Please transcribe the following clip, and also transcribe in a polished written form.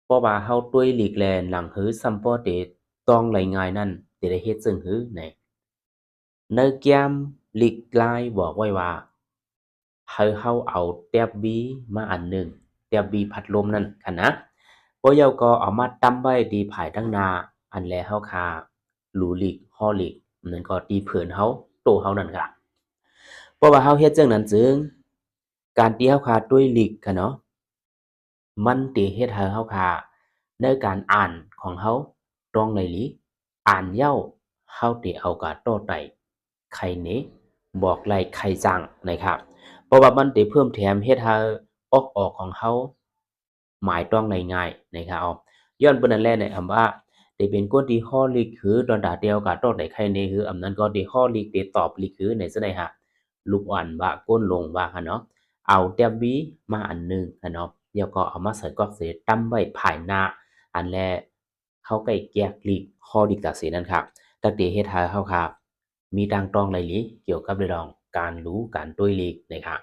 เพราะว่าเฮาตุ้ยหลีกแลนหลังหือซัมปอเตต้องไหลง่ายนั่นสิได้เฮ็ดจึงหือไหนในแก้มหลีกลายบอกไว้ว่าให้เฮาเอาแต๊บบีมาอันหนึ่งแต๊บบีพัดลมนั่นคันนะบ่แล้วก็เอามาตำไว้ที่ผายทางหน้าอันแลเฮาคาหรูหลีกฮอหลีกนั่นก็ที่เผินเฮาโตเฮานั่นค่ะเพราะว่าเฮาเฮ็ดจั่งนั้นจึงการที่เฮาคาตุ้ยหลีกค่ะเนาะ มันสิเฮ็ดให้เราค่าในการอ่านของเราตรงได้หลีอ่านยาวเราสิเอากาโต้ไต้ไข่เหนบอกไล่ไข่จังนะครับเพราะว่ามันสิเพิ่มแถมเฮ็ดให้ออกของเราหมายต้องได้ง่ายนะครับย้อนเบิ่นนั่นแหละในคำว่าสิเป็นคนที่เราหลีกคือตอนดาเดียวกาโต้ได้ไข่เหนคืออำนั้นก็ที่เราหลีกที่ตอบหลีกคือในจั่งใดฮะลูกอ่อนว่าก้นลงว่าหั้นเนาะ เอาแต้มบีมาอันหนึ่งอะเนาะแล้วก็เอามาใส่ก๊อกเสร็จตั้มไว้ภายหน้าอันแรกเขาก็แยกลีกข้อดีกากเสียนั่นครับตั้งแต่เฮ็ดให้เขาครับมีดังตรองหลายหลีเกี่ยวกับเรื่องการรู้การตุ้ยลีกนะครับ